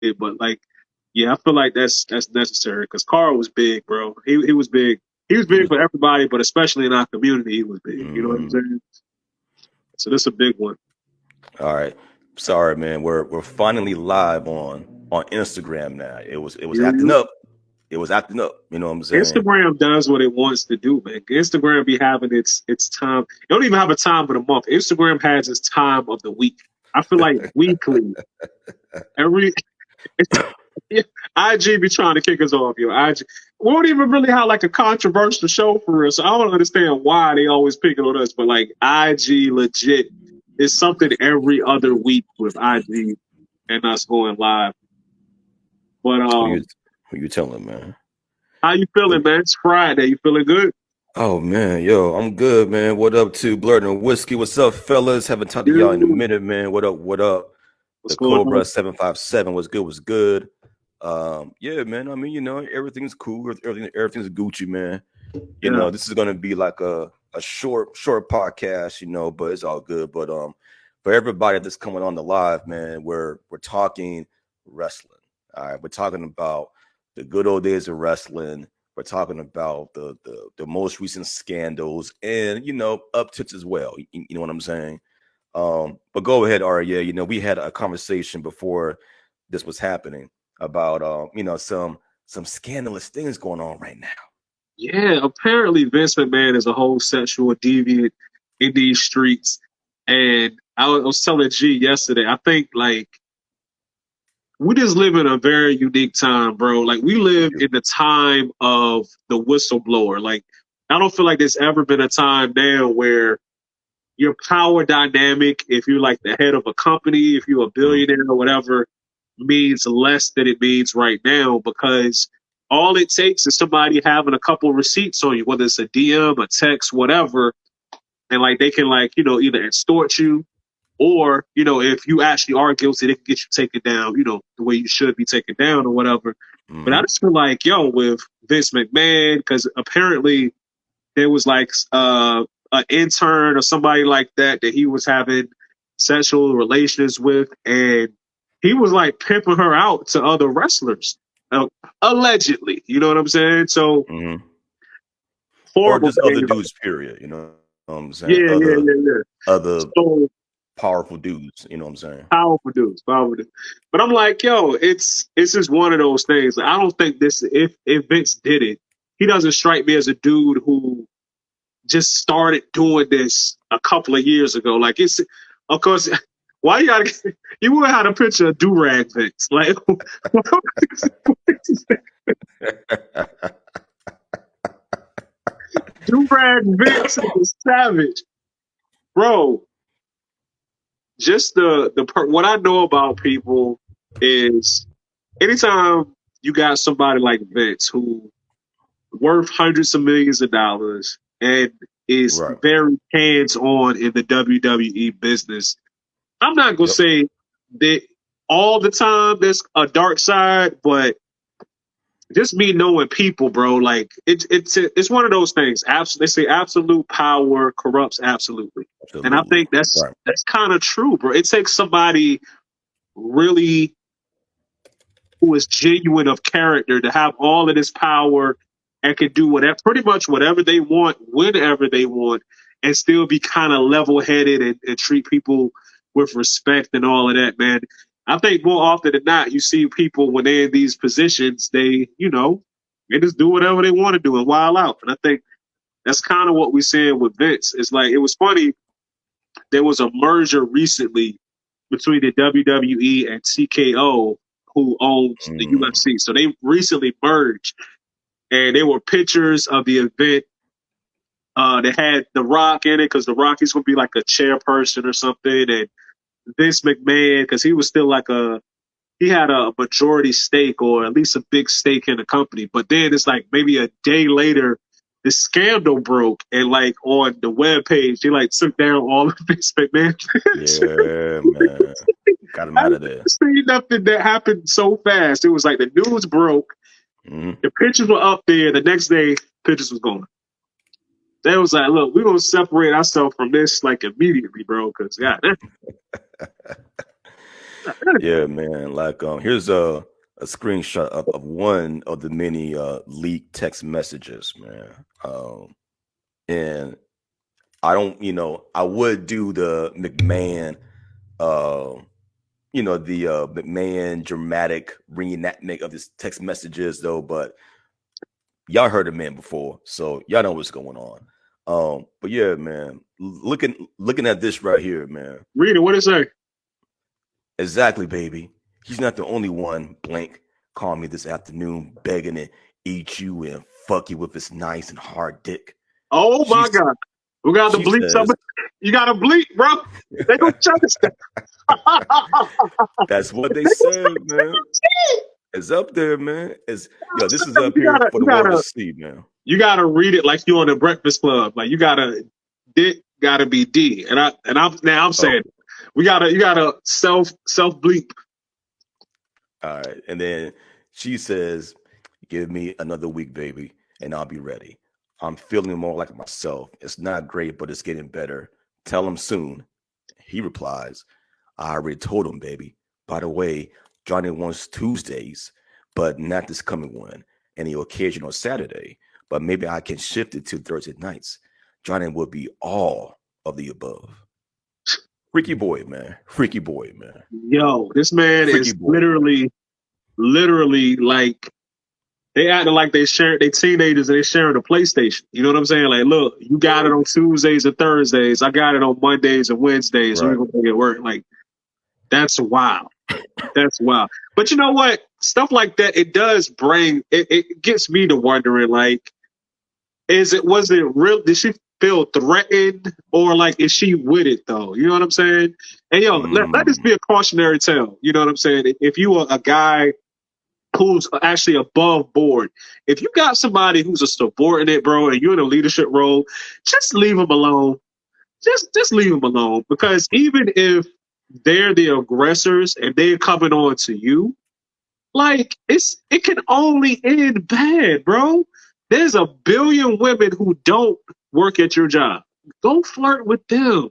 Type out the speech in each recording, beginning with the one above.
it, but like, yeah, I feel like that's necessary because Carl was big, bro. He was big. He was big He for everybody, but especially in our community, he was big. You know what I'm was. saying? So this is a big one. All right. Sorry, man. We're finally live on Instagram now. It was acting You- up. It was acting up. You know what I'm saying? Instagram does what it wants to do, man. Instagram be having its time. It don't even have a time of the month. Instagram has its time of the week. I feel like weekly, every IG be trying to kick us off, yo. IG, we don't even really have like a controversial show for us. So I don't understand why they always picking on us, but like IG legit is something every other week with IG and us going live. But Who you who you telling, man? how you feeling, man? It's Friday. You feeling good? Oh man, yo, I'm good, man. What up to Blurt and Whiskey? What's up, fellas? Haven't talked to y'all in a Dude, minute, man. What up? What up? what's The going Cobra on? 757 was good, was good. Yeah, man. I mean, everything's cool. Everything's Gucci, man. Yeah, This is gonna be like a short podcast, but it's all good. But for everybody that's coming on the live, man, we're talking wrestling. All right, we're talking about the good old days of wrestling. We're talking about the most recent scandals and upticks as well. You know what I'm saying? But go ahead, Arya. We had a conversation before this was happening about some scandalous things going on right now. yeah. Apparently, Vince McMahon is a whole sexual deviant in these streets, and I was telling G yesterday. I think like we just live in a very unique time, bro. Like we We live do. in the time of the whistleblower. Like I don't feel like there's ever been a time now where your power dynamic, if you're like the head of a company, if you're a Mhm. billionaire or whatever, means less than it means right now because all it takes is somebody having a couple receipts on you, whether it's a DM, a text, whatever, and like they can like, either extort you or, if you actually are guilty, they can get you taken down, the way you should be taken down or whatever. But I Mhm. just feel like, yo, with Vince McMahon, because apparently there was like an intern or somebody like that he was having sexual relations with, and he was like pimping her out to other wrestlers, uh, allegedly. You know what I'm saying? So Mhm. Or horrible just other behavior. dudes, period. You know what I'm saying? Yeah, yeah, yeah, yeah. Other So powerful dudes. You know what I'm saying? powerful dudes, powerful dudes. But I'm like, yo, it's just one of those things. I don't think this. If Vince did it, he doesn't strike me as a dude who just started doing this a couple of years ago. Like it's, of course, why you gotta, you would have a picture of do rag Vince, like do rag Vince is savage, bro. Just what I know about people is anytime you got somebody like Vince who worth hundreds of millions of dollars and is Right. very hands on in the WWE business. I'm not gonna Yep. say that all the time there's a dark side, but just me knowing people, bro, like it's one of those things. They say absolute power corrupts absolutely, and I Absolutely. think that's Right. that's kind of true, bro. It takes somebody really who is genuine of character to have all of this power and can do whatever, pretty much whatever they want, whenever they want, and still be kind of level headed and treat people with respect and all of that, man. I think more often than not, you see people when they're in these positions, they just do whatever they want to do and wild out. And I think that's kind of what we're seeing with Vince. It's like, it was funny, there was a merger recently between the WWE and TKO, who owns the Mm. UFC. So they recently merged, and there were pictures of the event. They had The Rock in it because The Rock is going to be like a chairperson or something, and Vince McMahon because he was still like he had a majority stake or at least a big stake in the company. But then it's like maybe a day later, the scandal broke, and like on the web page, they like took down all of Vince McMahon. Yeah, man. Got him I out never of there. seen nothing that happened so fast. It was like the news broke, Mhm. the pictures were up there. The next day, pictures was gone. They was like, "Look, we're gonna separate ourselves from this like immediately, bro." Because yeah, Yeah, man. Like, here's a screenshot of one of the many leaked text messages, man. And I don't, I would do the McMahon, uh, the McMahon dramatic reenactment of his text messages, though. But y'all heard the man before, so y'all know what's going on. But yeah, man, looking at this right here, man. Read it. What it say? Exactly, baby. He's not the only one. Blank called me this afternoon, begging to eat you and fuck you with his nice and hard dick. Oh my She's, God. We got to she bleep says, something. You got to bleep, bro. They gonna shut us down. that's what they said, man. It's up there, man. This is up You here gotta, for you the world to gotta, see, man. you gotta read it like you on the Breakfast Club. Like you gotta, dick gotta be D. I'm Oh, saying, you gotta self bleep. all right. And then she says, give me another week, baby, and I'll be ready. I'm feeling more like myself. It's not great, but it's getting better. Tell him soon. He replies, I already told him, baby. By the way, Johnny wants Tuesdays, but not this coming one. And the occasional Saturday, but maybe I can shift it to Thursday nights. Johnny will be all of the above. Freaky boy, man. Freaky boy, man. Yo, this man Freaky is boy, man. literally like they acting like they teenagers and they sharing a PlayStation. You know what I'm saying? Like, look, you got it on Tuesdays and Thursdays. I got it on Mondays and Wednesdays. So we're Right. gonna make it work. Like, that's wild. That's wild. But you know what? Stuff like that, it does bring it gets me to wondering, like, was it real? Did she feel threatened, or like is she with it though? You know what I'm saying? And yo, let this Mm, be a cautionary tale. You know what I'm saying? If you are a guy who's actually above board, if you got somebody who's a subordinate, bro, and you're in a leadership role, just leave them alone. Just leave them alone, because even if they're the aggressors and they're coming on to you, like it can only end bad, bro. There's a billion women who don't work at your job. Go flirt with them.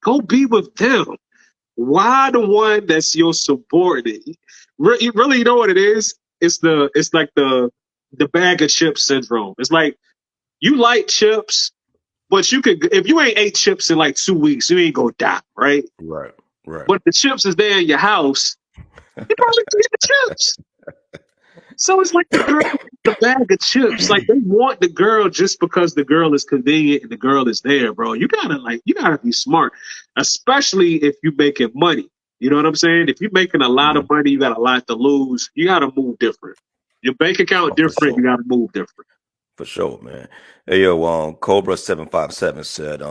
Go be with them. Why the one that's your subordinate? You know what it is? It's like the bag of chips syndrome. It's like you like chips, but you could, if you ain't ate chips in like 2 weeks, you ain't gonna die, right? right. Right. But the chips is there in your house, you probably eat the chips. So it's like the girl with the bag of chips. Like they want the girl just because the girl is convenient and the girl is there, bro. You gotta be smart, especially if you're making money. You know what I'm saying? If you're making a lot of Mhm. money, you got a lot to lose. You gotta move different. Your bank account Oh, for different. You sure. gotta move different. For sure, man. Hey yo, Cobra 757 said,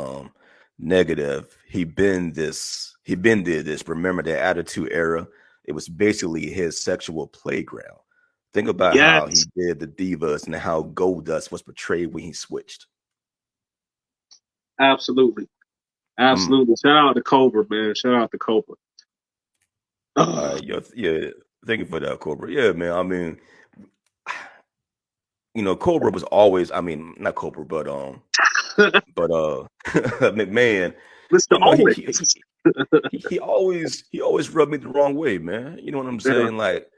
negative. He been did this. Remember the attitude era? It was basically his sexual playground. Think about how he Yes, did the divas and how Goldust was portrayed when he switched. absolutely, Mm. absolutely. Shout out to Cobra, man. Shout out to Cobra. All Ugh. right, yo, yeah. Thank you for that, Cobra. Yeah, man. I mean, Cobra was always, I mean, not Cobra, but McMahon, Mr. you know, he, he Owens. he always rubbed me the wrong way, man. You know what I'm Yeah, saying? Like,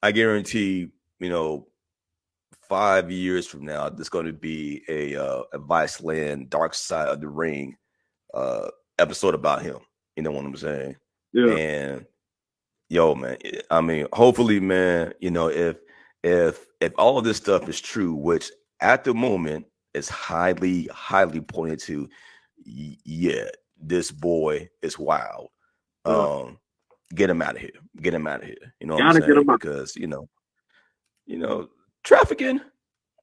I guarantee, 5 years from now, there's going to be a Viceland Dark Side of the Ring uh episode about him. You know what I'm saying? yeah. And yo, man, I mean, hopefully, man, if all of this stuff is true, which at the moment is highly, highly pointed to, yeah, this boy is wild. Yeah. Um, get him out of here. Get him out of here. You know what I'm Gotta get saying? him out. Because you know, trafficking,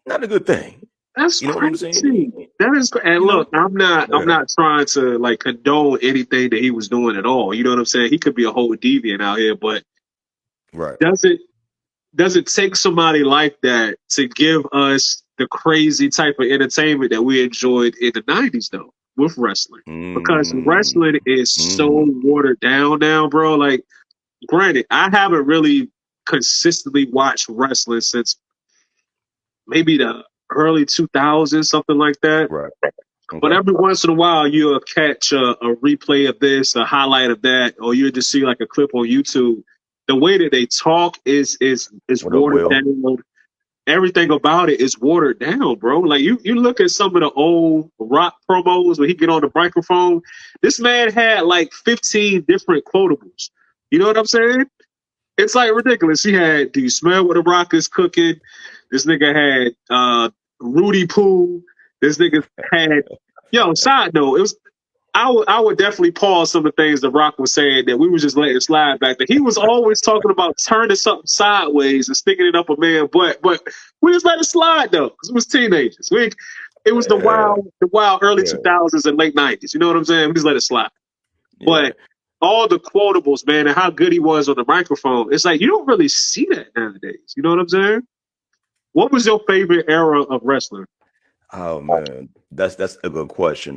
not a good thing. That's You know what I'm crazy. saying? That is, and You know? look, I'm Yeah. not trying to like condone anything that he was doing at all. You know what I'm saying? He could be a whole deviant out here, but Right. does it does it take somebody like that to give us the crazy type of entertainment that we enjoyed in the '90s though with wrestling? Because Mm, wrestling is so mm, watered down now, bro. Like, granted, I haven't really consistently watched wrestling since maybe the early 2000s, something like that. right. But Okay. every once in a while, you'll catch a replay of this, a highlight of that, or you'll just see like a clip on YouTube. The way that they talk is What up, watered Will? down. Everything about it is watered down, bro. Like you look at some of the old rock promos when he get on the microphone. This man had like 15 different quotables. You know what I'm saying? It's like ridiculous. He had, "Do you smell what the rock is cooking?" This nigga had Rudy Poo. This nigga had, yo, side note, it was I would definitely pause some of the things that Rock was saying that we were just letting slide back then. He was always talking about turning something sideways and sticking it up a man's butt, but we just let it slide though, because it was teenagers. It was Yeah, the wild early yeah, 2000s and late 90s. You know what I'm saying? We just let it slide. yeah. But all the quotables, man, and how good he was on the microphone, it's like you don't really see that nowadays. You know what I'm saying? What was your favorite era of wrestling? Oh man, that's a good question.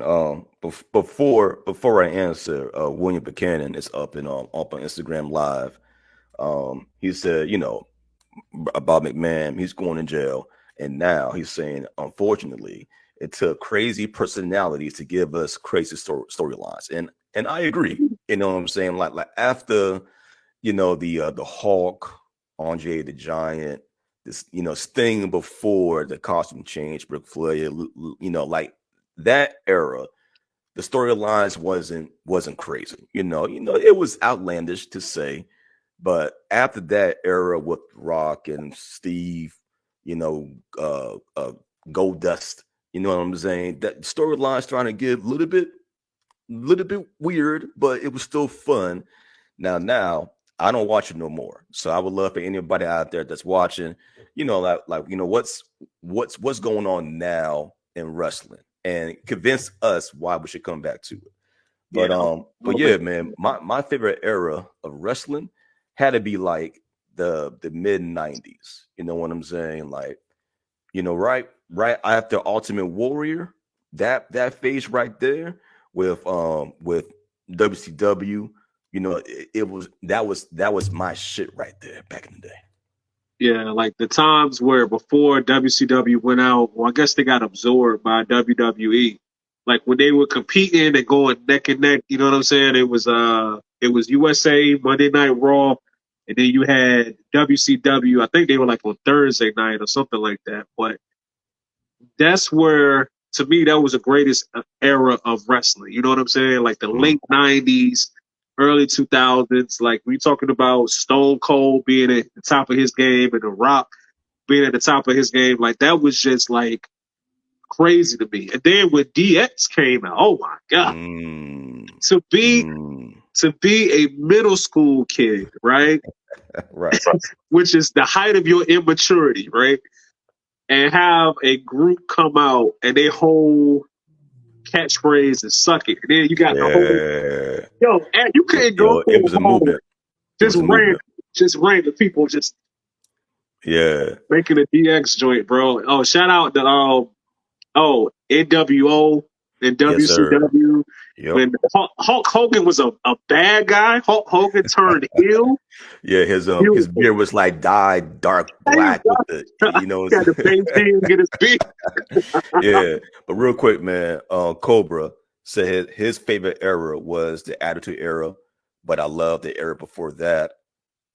Before I answer, William Buchanan is up on Instagram Live. He said, about McMahon, he's going in jail, and now he's saying, unfortunately, it took crazy personalities to give us crazy storylines, and I agree. You know what I'm saying? Like after the Hulk, Andre the Giant, this Sting before the costume change, Ric Flair, like that era, the storylines wasn't crazy. It was outlandish to say, but after that era with Rock and Steve, you know, Gold Dust, you know what I'm saying? That storyline's trying to get a little bit weird, but it was still fun. Now I don't watch it no more. So I would love for anybody out there that's watching, what's going on now in wrestling, and convince us why we should come back to it. But Yeah, but yeah, man, my favorite era of wrestling had to be like the mid '90s. You know what I'm saying? Like, right after Ultimate Warrior, that phase right there with WCW, that was my shit right there back in the day. yeah, like the times where before WCW went out, well, I guess they got absorbed by WWE. Like when they were competing and going neck and neck, you know what I'm saying? It was USA Monday Night Raw, and then you had WCW. I think they were like on Thursday night or something like that. But that's where, to me, that was the greatest era of wrestling. You know what I'm saying? Like the Mhm. late '90s, early 2000s. Like we talking about Stone Cold being at the top of his game and The Rock being at the top of his game. Like that was just like crazy to me. And then when DX came out, oh my god, Mm, to be mm. to be a middle school kid, right? Right. Which is the height of your immaturity, right? And have a group come out and they whole catchphrase and suck it. And then you got the whole, Yeah. and you couldn't go It through was a a hall movement. It just was a movement. random people just Yeah. making a DX joint, bro. Oh, shout out to NWO and Yes, sir. WCW. Yep. When Hulk Hogan was a bad guy, Hulk Hogan turned heel. Yeah, his Beautiful. beard was like dyed dark Hey, black with the got the paint pen, get his beat. yeah. But real quick, man, Cobra said his favorite era was the Attitude Era, but I love the era before that,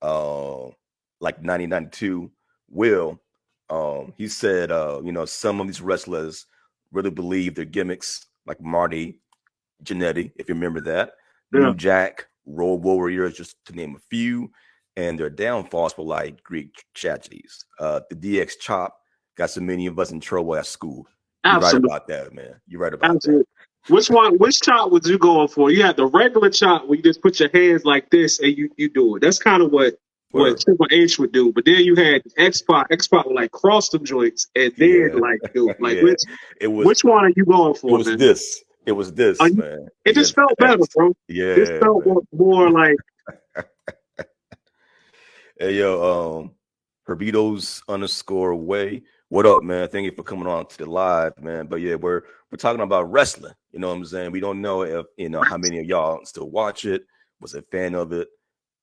like 1992. Will, he said, some of these wrestlers really believe their gimmicks, like Marty Jannetty, if you remember that, Yeah, New Jack, Road Warriors, just to name a few, and their downfalls were like Greek tragedies. The DX chop got so many of us in trouble at school. You're right absolutely, about that, man. You're right about that. absolutely. Which chop was you going for? You had the regular chop where you just put your hands like this and you do it. That's kind of what Where, Triple H would do. But then you had X Pac. X Pac would like cross them joints and then yeah, like do it. Like yeah. It was which one are you going it for, was man? this. It was Are this, you, man. it Yeah, just felt the better, X. bro. This Yeah, felt man. more like Hey, yo, Herbitos underscore way. What up, man? Thank you for coming on to the live, man. But yeah, we're talking about wrestling. You know what I'm saying? We don't know if how many of y'all still watch it, was a fan of it,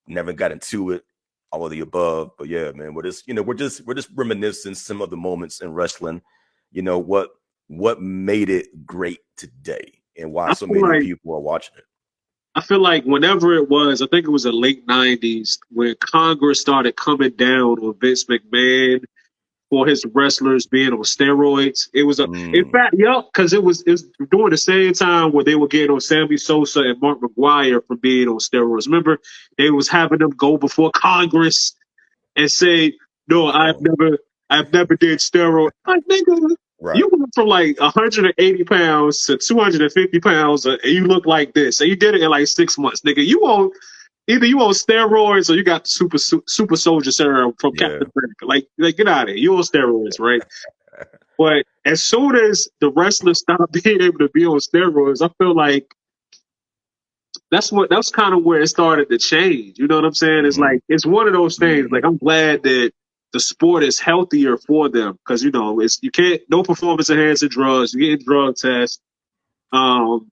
never got into it, all of the above. But yeah, man, we're just reminiscing some of the moments in wrestling. What what made it great today, and why I so feel many like people are watching it. I feel like whenever it was, I think it was the late '90s when Congress started coming down on Vince McMahon for his wrestlers being on steroids. It was in Mm, fact, yep, because it was during the same time where they were getting on Sammy Sosa and Mark McGuire for being on steroids. Remember, they was having them go before Congress and say, "No, oh, I've never did steroids." Like, nigga, right. you went from like 180 pounds to 250 pounds, and you look like this, and you did it in like 6 months, nigga. Either you on steroids or you got super soldier serum from Yeah. Captain America. Like get out of here. You on steroids, right? But as soon as the wrestlers stopped being able to be on steroids, I feel like that's kind of where it started to change. You know what I'm saying? It's Hmm. like it's one of those things. Hmm. Like I'm glad that the sport is healthier for them because it's you can't no performance enhancing drugs. You get drug tests. Um,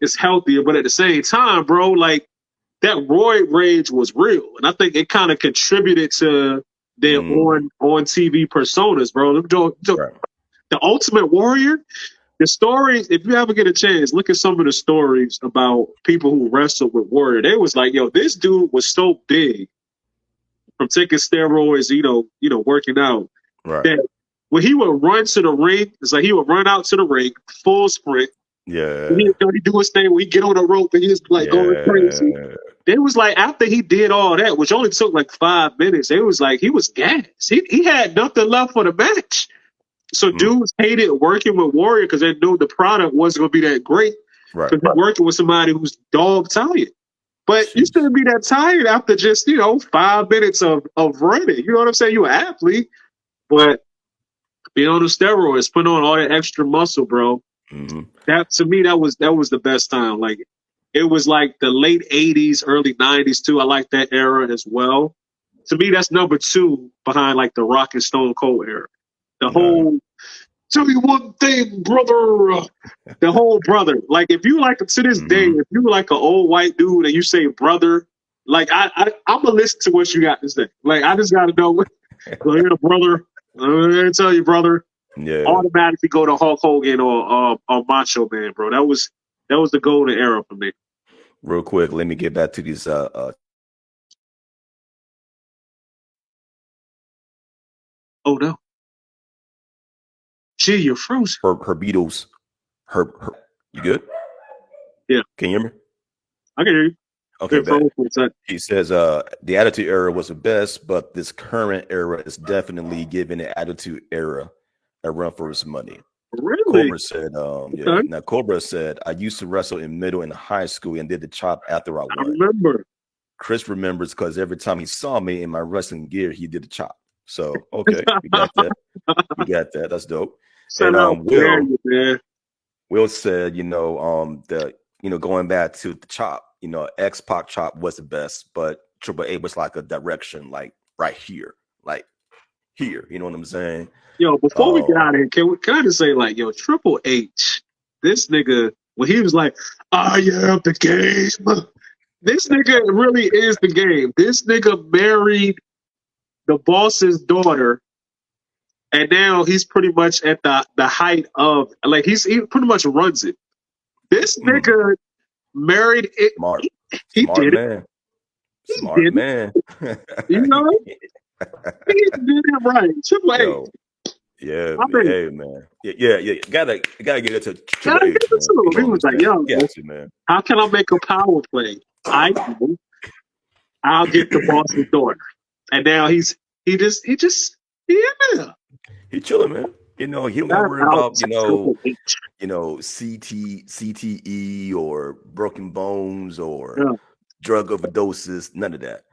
it's healthier, but at the same time, bro, like that roid rage was real, and I think it kind of contributed to their Hmm. on TV personas, bro. Right. The Ultimate Warrior. The stories, if you ever get a chance, look at some of the stories about people who wrestled with Warrior. They was like, yo, this dude was so big from taking steroids, working out, Right. that when he would run to the ring, it's like he would run out to the ring, full sprint. And Yeah. he do his thing where he get on the rope and he's like going crazy. Yeah. It was like after he did all that, which only took like 5 minutes, it was like he was gassed. He had nothing left for the match. So Mm, dudes hated working with Warrior because they knew the product wasn't going to be that great. right. Because you're working with somebody who's dog tired. But you Jeez. shouldn't be that tired after just 5 minutes of running. You know what I'm saying? You're an athlete, but being on the steroids, putting on all that extra muscle, bro. Hmm. That to me, that was the best time. Like it was like the late '80s, early '90s too. I like that era as well. To me, that's number two behind like the Rock and Stone Cold era. The Nah. whole tell me one thing, brother. The whole brother. Like if you like to this day, Hmm. if you like an old white dude and you say brother, like I'm gonna listen to what you got to say. Like I just gotta know. Well, yeah, brother. I'm gonna tell you, brother. Yeah. Automatically go to Hulk Hogan or Macho Man, bro. That was the golden era for me. Real quick, let me get back to these Oh no, gee, you're frozen. her Beatles. Her. You good? Yeah, Can you hear me? I can hear you. Okay, You're bet. frozen for a second. He says the Attitude Era was the best, but this current era is definitely giving the Attitude Era a run for its money. Really? Cobra said, yeah. Okay. Now Cobra said, I used to wrestle in middle and high school and did the chop after I I won. remember. Chris remembers because every time he saw me in my wrestling gear, he did the chop. So okay, we got that. We got that. That's dope. Set And out hilarious, man. Will said, going back to the chop, X Pac chop was the best, but Triple A was like a direction, like right here, like here. You know what I'm saying? Yo, before we get Um, out of here, can I just say, like, yo, Triple H, this nigga, when he was like, I am the game, this nigga really is the game. This nigga married the boss's daughter, and now he's pretty much at the height of, like, he pretty much runs it. This nigga married it. smart, He smart did it. man, He smart did it. man. You know? He did it right. Triple H. Yo, yeah, I mean, hey man, yeah. Gotta get it to gotta Triple give H, it man. to You him. know He what was I'm like, saying? yo, Got to, man. how can I make a power play? I'll get the boss's daughter. And now he just yeah. He chilling, man. He don't got to Shout worry out about to Triple H. CTE or broken bones or Yeah. drug overdoses, none of that.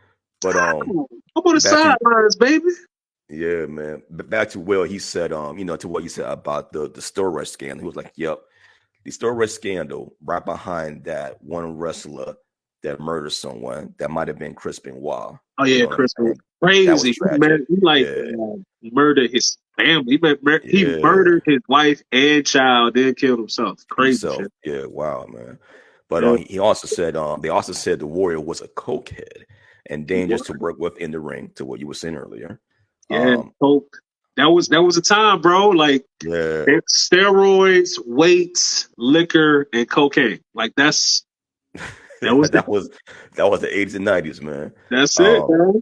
But I'm on the back to sidelines, baby. yeah, man. But back to Will, he said, to what you said about the steroid scandal. He was like, "Yep, the steroid scandal right behind that one wrestler that murdered someone that might have been Chris Benoit. Oh You yeah, know what I'm Chris was saying? That was crazy. tragic. He like Yeah, murdered his family. He yeah. murdered his wife and child, then killed himself. Crazy Himself. shit. Yeah, wow, man. But Yeah. he also said they also said the Warrior was a cokehead and dangerous What? to work with in the ring, to what you were saying earlier. Yeah. Um, Coke. that was a time, bro. Like Yeah, it's steroids, weights, liquor, and cocaine. Like that was that was the 80s and 90s, man. that's it, Um, bro.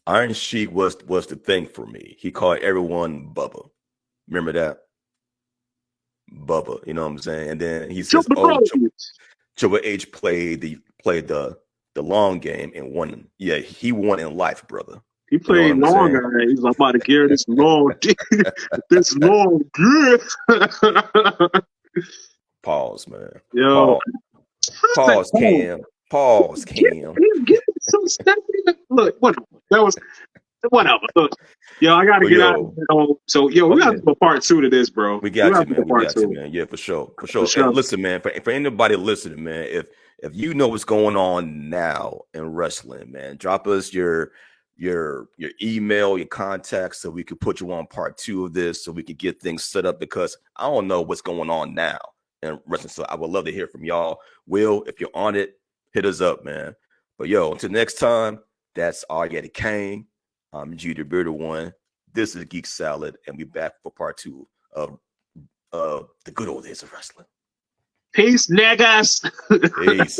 Iron Sheik was the thing for me. He called everyone Bubba. Remember that? Bubba, you know what I'm saying? And then he says, Triple "Oh, Crows. Triple H played the long game and won. Yeah, he won in life, brother. He You know what played I'm long saying? guy. He's like, I'm about to gear this long, this long gear. Pause, man. Yo, Pause. how's that? Pause, Oh, Cam. Pause, get, Cam. get some stuff. Look, whatever. That was whatever. Look, yo, I got to But get out of yo, here. So, yo, we oh got yeah, to do a part two to this, bro. we We got got you, to do man. a We part got you, two man. Yeah, for sure, for for sure. And sure. listen, man, for anybody listening, man, if you know what's going on now in wrestling, man, drop us your email, your contacts, so we could put you on part two of this, so we could get things set up. Because I don't know what's going on now in wrestling, so I would love to hear from y'all. Will, if you're on it, hit us up, man. But yo, until next time, that's Already Kane. I'm G the Bearded One. This is Geek Salad, and we back for part two of the good old days of wrestling. Peace, niggas. Peace.